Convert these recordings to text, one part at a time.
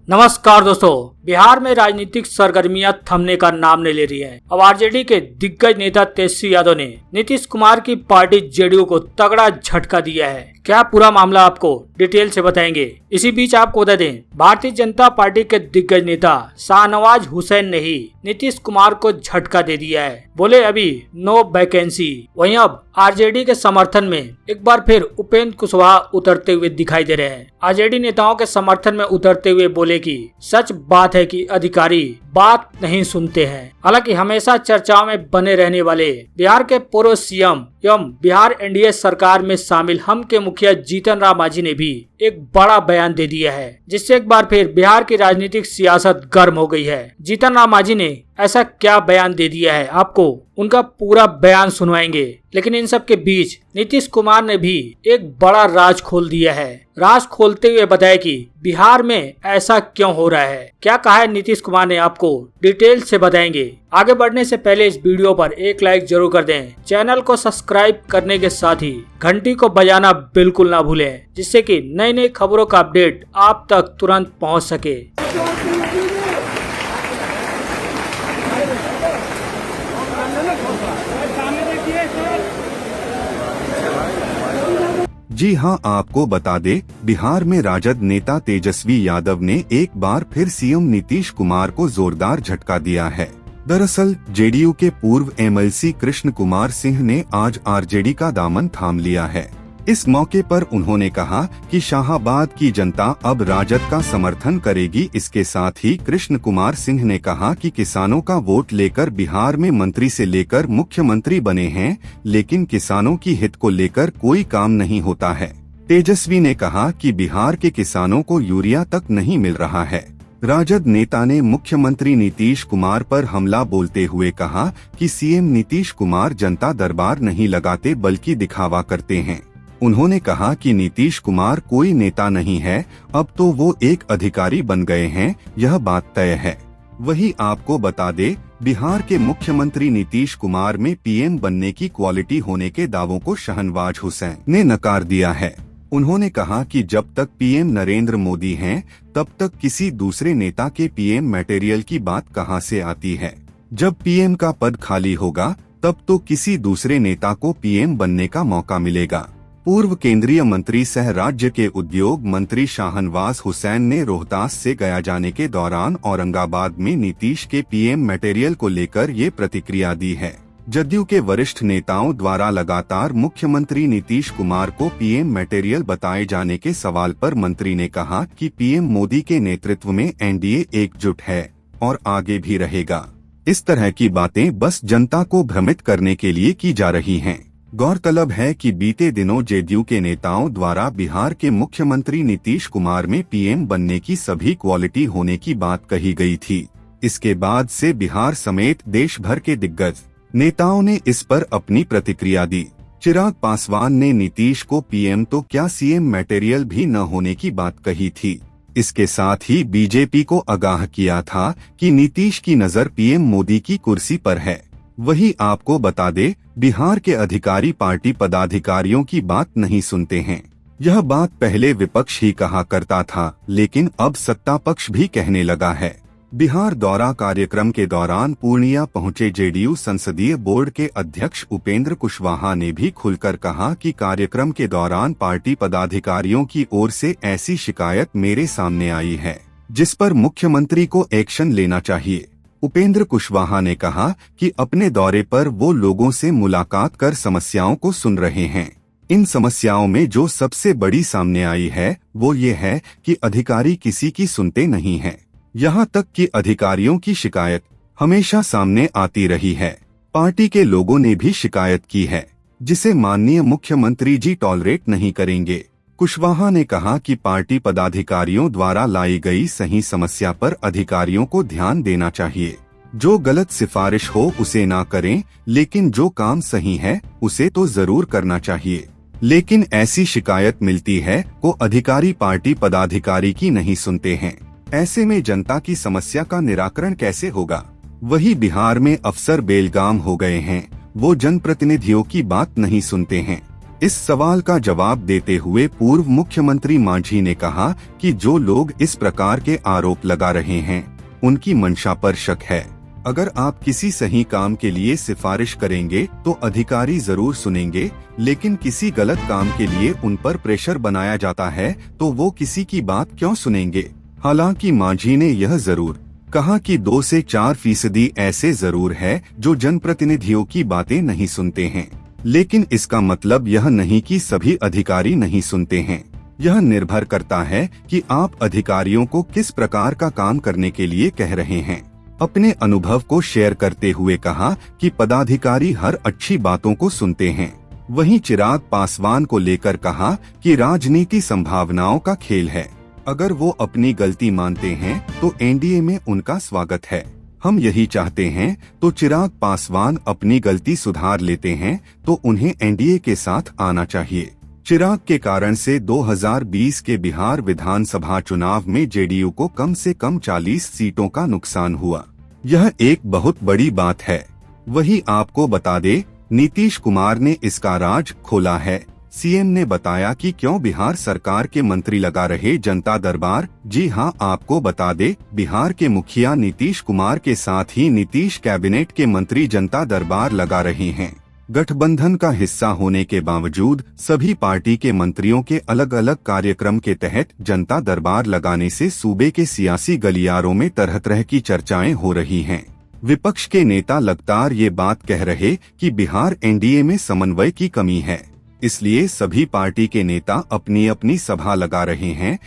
नमस्कार दोस्तों। बिहार में राजनीतिक सरगर्मियां थमने का नाम नहीं ले रही हैं। अब आरजेडी के दिग्गज नेता तेजस्वी यादव ने नीतीश कुमार की पार्टी जेडीयू को तगड़ा झटका दिया है। क्या पूरा मामला आपको डिटेल से बताएंगे। इसी बीच आपको बता दें, भारतीय जनता पार्टी के दिग्गज नेता शाहनवाज हुसैन ने ही नीतीश कुमार को झटका दे दिया है। बोले अभी नो वैकेंसी। वहीं अब आरजेडी के समर्थन में एक बार फिर उपेंद्र कुशवाहा उतरते हुए दिखाई दे रहे हैं। आरजेडी नेताओं के समर्थन में उतरते हुए बोले कि सच बात है कि अधिकारी बात नहीं सुनते हैं। हालांकि हमेशा चर्चाओं में बने रहने वाले बिहार के पूर्व सीएम एवं बिहार एनडीए सरकार में शामिल हम के मुखिया जीतन राम मांझी ने भी एक बड़ा बयान दे दिया है, जिससे एक बार फिर बिहार की राजनीतिक सियासत गर्म हो गई है। जीतन राम मांझी ने ऐसा क्या बयान दे दिया है, आपको उनका पूरा बयान सुनवाएंगे। लेकिन इन सब के बीच नीतीश कुमार ने भी एक बड़ा राज खोल दिया है। राज खोलते हुए बताया कि बिहार में ऐसा क्यों हो रहा है। क्या कहा है नीतीश कुमार ने, आपको डिटेल से बताएंगे। आगे बढ़ने से पहले इस वीडियो पर एक लाइक जरूर कर दें। चैनल को सब्सक्राइब करने के साथ ही घंटी को बजाना बिल्कुल ना भूलें, जिससे कि नई नई खबरों का अपडेट आप तक तुरंत पहुंच सके। जी हां, आपको बता दे, बिहार में राजद नेता तेजस्वी यादव ने एक बार फिर सीएम नीतीश कुमार को जोरदार झटका दिया है। दरअसल जेडीयू के पूर्व एमएलसी कृष्ण कुमार सिंह ने आज आरजेडी का दामन थाम लिया है। इस मौके पर उन्होंने कहा कि शाहाबाद की जनता अब राजद का समर्थन करेगी। इसके साथ ही कृष्ण कुमार सिंह ने कहा कि किसानों का वोट लेकर बिहार में मंत्री से लेकर मुख्यमंत्री बने हैं, लेकिन किसानों की हित को लेकर कोई काम नहीं होता है। तेजस्वी ने कहा कि बिहार के किसानों को यूरिया तक नहीं मिल रहा है। राजद नेता ने मुख्यमंत्री नीतीश कुमार पर हमला बोलते हुए कहा कि सीएम नीतीश कुमार जनता दरबार नहीं लगाते बल्कि दिखावा करते हैं। उन्होंने कहा कि नीतीश कुमार कोई नेता नहीं है, अब तो वो एक अधिकारी बन गए हैं, यह बात तय है। वही आपको बता दे, बिहार के मुख्यमंत्री नीतीश कुमार में पीएम बनने की क्वालिटी होने के दावों को शाहनवाज हुसैन ने नकार दिया है। उन्होंने कहा कि जब तक पीएम नरेंद्र मोदी हैं, तब तक किसी दूसरे नेता के पीएम मटेरियल की बात कहां से आती है। जब पीएम का पद खाली होगा, तब तो किसी दूसरे नेता को पीएम बनने का मौका मिलेगा। पूर्व केंद्रीय मंत्री सह राज्य के उद्योग मंत्री शाहनवाज हुसैन ने रोहतास से गया जाने के दौरान औरंगाबाद में नीतीश के पीएम मटेरियल को लेकर ये प्रतिक्रिया दी है। जदयू के वरिष्ठ नेताओं द्वारा लगातार मुख्यमंत्री नीतीश कुमार को पीएम मटेरियल बताए जाने के सवाल पर मंत्री ने कहा कि पीएम मोदी के नेतृत्व में एनडीए एकजुट है और आगे भी रहेगा। इस तरह की बातें बस जनता को भ्रमित करने के लिए की जा रही हैं। गौरतलब है कि बीते दिनों जेडीयू के नेताओं द्वारा बिहार के मुख्यमंत्री नीतीश कुमार में पीएम बनने की सभी क्वालिटी होने की बात कही गई थी। इसके बाद से बिहार समेत देश भर के दिग्गज नेताओं ने इस पर अपनी प्रतिक्रिया दी। चिराग पासवान ने नीतीश को पीएम तो क्या सीएम मटेरियल भी न होने की बात कही थी। इसके साथ ही बीजेपी को आगाह किया था कि नीतीश की नजर पीएम मोदी की कुर्सी पर है। वही आपको बता दे, बिहार के अधिकारी पार्टी पदाधिकारियों की बात नहीं सुनते हैं। यह बात पहले विपक्ष ही कहा करता था, लेकिन अब सत्ता पक्ष भी कहने लगा है। बिहार दौरा कार्यक्रम के दौरान पूर्णिया पहुंचे जेडीयू संसदीय बोर्ड के अध्यक्ष उपेंद्र कुशवाहा ने भी खुलकर कहा कि कार्यक्रम के दौरान पार्टी पदाधिकारियों की ओर से ऐसी शिकायत मेरे सामने आई है, जिस पर मुख्यमंत्री को एक्शन लेना चाहिए। उपेंद्र कुशवाहा ने कहा कि अपने दौरे पर वो लोगों से मुलाकात कर समस्याओं को सुन रहे हैं। इन समस्याओं में जो सबसे बड़ी सामने आई है, वो ये है कि अधिकारी किसी की सुनते नहीं हैं। यहाँ तक कि अधिकारियों की शिकायत हमेशा सामने आती रही है। पार्टी के लोगों ने भी शिकायत की है, जिसे माननीय मुख्यमंत्री जी टॉलरेट नहीं करेंगे। कुशवाहा ने कहा कि पार्टी पदाधिकारियों द्वारा लाई गई सही समस्या पर अधिकारियों को ध्यान देना चाहिए। जो गलत सिफारिश हो उसे ना करें, लेकिन जो काम सही है उसे तो जरूर करना चाहिए। लेकिन ऐसी शिकायत मिलती है को अधिकारी पार्टी पदाधिकारी की नहीं सुनते हैं। ऐसे में जनता की समस्या का निराकरण कैसे होगा। वही बिहार में अफसर बेलगाम हो गए हैं, वो जनप्रतिनिधियों की बात नहीं सुनते हैं। इस सवाल का जवाब देते हुए पूर्व मुख्यमंत्री मांझी ने कहा कि जो लोग इस प्रकार के आरोप लगा रहे हैं उनकी मंशा पर शक है। अगर आप किसी सही काम के लिए सिफारिश करेंगे तो अधिकारी जरूर सुनेंगे, लेकिन किसी गलत काम के लिए उन पर प्रेशर बनाया जाता है तो वो किसी की बात क्यों सुनेंगे। हालांकि मांझी ने यह जरूर कहा कि 2 से 4% ऐसे जरूर है जो जनप्रतिनिधियों की बातें नहीं सुनते हैं, लेकिन इसका मतलब यह नहीं कि सभी अधिकारी नहीं सुनते हैं। यह निर्भर करता है कि आप अधिकारियों को किस प्रकार का काम करने के लिए कह रहे हैं। अपने अनुभव को शेयर करते हुए कहा कि पदाधिकारी हर अच्छी बातों को सुनते हैं। वहीं चिराग पासवान को लेकर कहा कि राजनीति संभावनाओं का खेल है, अगर वो अपनी गलती मानते हैं तो एनडीए में उनका स्वागत है। हम यही चाहते हैं तो चिराग पासवान अपनी गलती सुधार लेते हैं तो उन्हें एनडीए के साथ आना चाहिए। चिराग के कारण से 2020 के बिहार विधानसभा चुनाव में जेडीयू को कम से कम 40 सीटों का नुकसान हुआ। यह एक बहुत बड़ी बात है। वही आपको बता दे, नीतीश कुमार ने इसका राज खोला है। सीएम ने बताया कि क्यों बिहार सरकार के मंत्री लगा रहे जनता दरबार। जी हां, आपको बता दे, बिहार के मुखिया नीतीश कुमार के साथ ही नीतीश कैबिनेट के मंत्री जनता दरबार लगा रहे हैं। गठबंधन का हिस्सा होने के बावजूद सभी पार्टी के मंत्रियों के अलग अलग कार्यक्रम के तहत जनता दरबार लगाने से सूबे के सियासी गलियारों में तरह तरह की चर्चाएं हो रही हैं। विपक्ष के नेता लगातार ये बात कह रहे कि बिहार एनडीए में समन्वय की कमी है, इसलिए सभी पार्टी के नेता अपनी अपनी सभा लगा रहे हैं।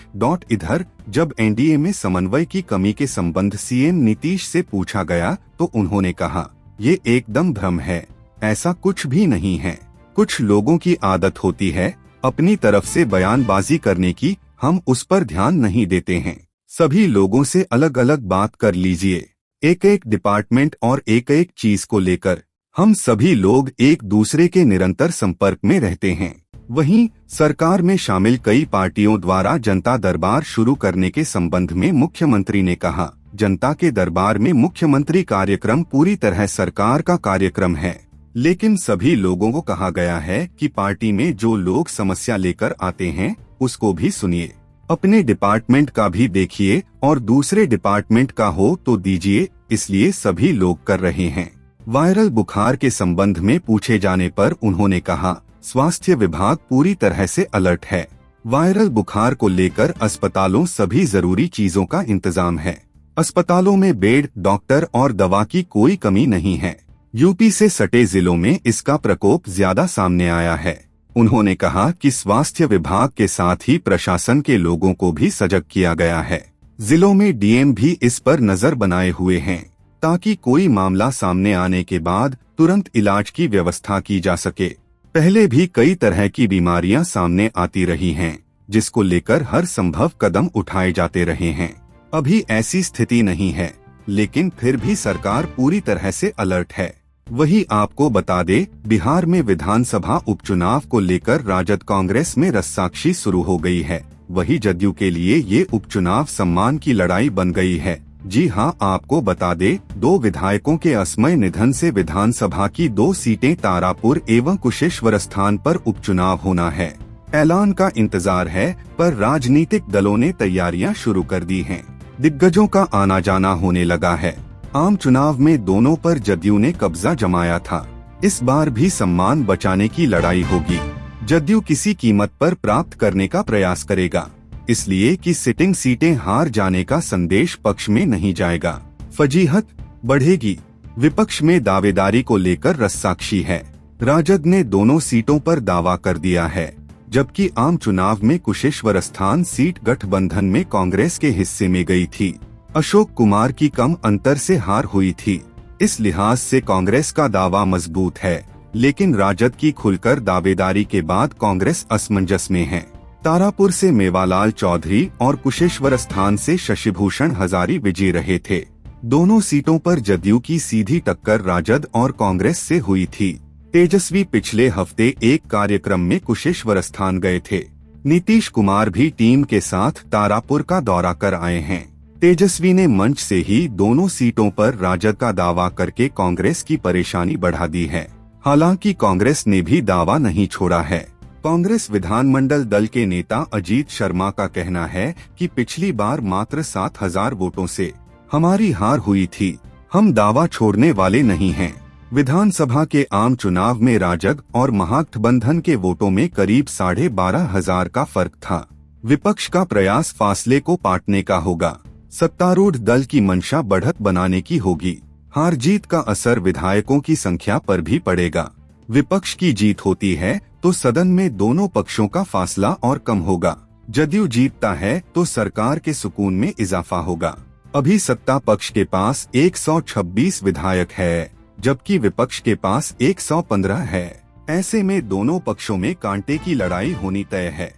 इधर जब एनडीए में समन्वय की कमी के संबंध सीएम नीतीश से पूछा गया तो उन्होंने कहा, ये एकदम भ्रम है, ऐसा कुछ भी नहीं है। कुछ लोगों की आदत होती है अपनी तरफ से बयानबाजी करने की, हम उस पर ध्यान नहीं देते हैं। सभी लोगों से अलग अलग बात कर लीजिए, एक एक डिपार्टमेंट और एक एक चीज को लेकर हम सभी लोग एक दूसरे के निरंतर संपर्क में रहते हैं। वहीं सरकार में शामिल कई पार्टियों द्वारा जनता दरबार शुरू करने के संबंध में मुख्यमंत्री ने कहा, जनता के दरबार में मुख्यमंत्री कार्यक्रम पूरी तरह सरकार का कार्यक्रम है, लेकिन सभी लोगों को कहा गया है कि पार्टी में जो लोग समस्या लेकर आते हैं उसको भी सुनिए, अपने डिपार्टमेंट का भी देखिए और दूसरे डिपार्टमेंट का हो तो दीजिए, इसलिए सभी लोग कर रहे हैं। वायरल बुखार के संबंध में पूछे जाने पर उन्होंने कहा, स्वास्थ्य विभाग पूरी तरह से अलर्ट है। वायरल बुखार को लेकर अस्पतालों सभी जरूरी चीजों का इंतजाम है। अस्पतालों में बेड, डॉक्टर और दवा की कोई कमी नहीं है। यूपी से सटे जिलों में इसका प्रकोप ज्यादा सामने आया है। उन्होंने कहा कि स्वास्थ्य विभाग के साथ ही प्रशासन के लोगों को भी सजग किया गया है। जिलों में डीएम भी इस पर नजर बनाए हुए हैं ताकि कोई मामला सामने आने के बाद तुरंत इलाज की व्यवस्था की जा सके। पहले भी कई तरह की बीमारियां सामने आती रही हैं, जिसको लेकर हर संभव कदम उठाए जाते रहे हैं। अभी ऐसी स्थिति नहीं है, लेकिन फिर भी सरकार पूरी तरह से अलर्ट है। वही आपको बता दे, बिहार में विधानसभा उपचुनाव को लेकर राजद कांग्रेस में रस्साकशी शुरू हो गई है। वही जदयू के लिए ये उपचुनाव सम्मान की लड़ाई बन गई है। जी हां, आपको बता दे, 2 विधायकों के अस्मय निधन से विधानसभा की 2 सीटें तारापुर एवं कुशेश्वर स्थान पर उपचुनाव होना है। ऐलान का इंतजार है, पर राजनीतिक दलों ने तैयारियां शुरू कर दी हैं। दिग्गजों का आना जाना होने लगा है। आम चुनाव में दोनों पर जदयू ने कब्जा जमाया था। इस बार भी सम्मान बचाने की लड़ाई होगी। जदयू किसी कीमत पर प्राप्त करने का प्रयास करेगा, इसलिए कि सिटिंग सीटें हार जाने का संदेश पक्ष में नहीं जाएगा। फजीहत बढ़ेगी। विपक्ष में दावेदारी को लेकर रस्साकशी है। राजद ने दोनों सीटों पर दावा कर दिया है, जबकि आम चुनाव में कुशेश्वर स्थान सीट गठबंधन में कांग्रेस के हिस्से में गई थी। अशोक कुमार की कम अंतर से हार हुई थी। इस लिहाज से कांग्रेस का दावा मजबूत है, लेकिन राजद की खुलकर दावेदारी के बाद कांग्रेस असमंजस में है। तारापुर से मेवालाल चौधरी और कुशेश्वर स्थान से शशिभूषण हजारी विजयी रहे थे। दोनों सीटों पर जदयू की सीधी टक्कर राजद और कांग्रेस से हुई थी। तेजस्वी पिछले हफ्ते एक कार्यक्रम में कुशेश्वर स्थान गए थे। नीतीश कुमार भी टीम के साथ तारापुर का दौरा कर आए हैं। तेजस्वी ने मंच से ही दोनों सीटों पर राजद का दावा करके कांग्रेस की परेशानी बढ़ा दी है। हालांकि कांग्रेस ने भी दावा नहीं छोड़ा है। कांग्रेस विधानमंडल दल के नेता अजीत शर्मा का कहना है कि पिछली बार मात्र 7,000 वोटों से हमारी हार हुई थी। हम दावा छोड़ने वाले नहीं हैं। विधानसभा के आम चुनाव में राजग और महागठबंधन के वोटों में करीब 12,500 का फर्क था। विपक्ष का प्रयास फासले को पाटने का होगा। सत्तारूढ़ दल की मंशा बढ़त बनाने की होगी। हार जीत का असर विधायकों की संख्या पर भी पड़ेगा। विपक्ष की जीत होती है तो सदन में दोनों पक्षों का फासला और कम होगा। जदयू जीतता है तो सरकार के सुकून में इजाफा होगा। अभी सत्ता पक्ष के पास 126 विधायक है, जबकि विपक्ष के पास 115 है। ऐसे में दोनों पक्षों में कांटे की लड़ाई होनी तय है।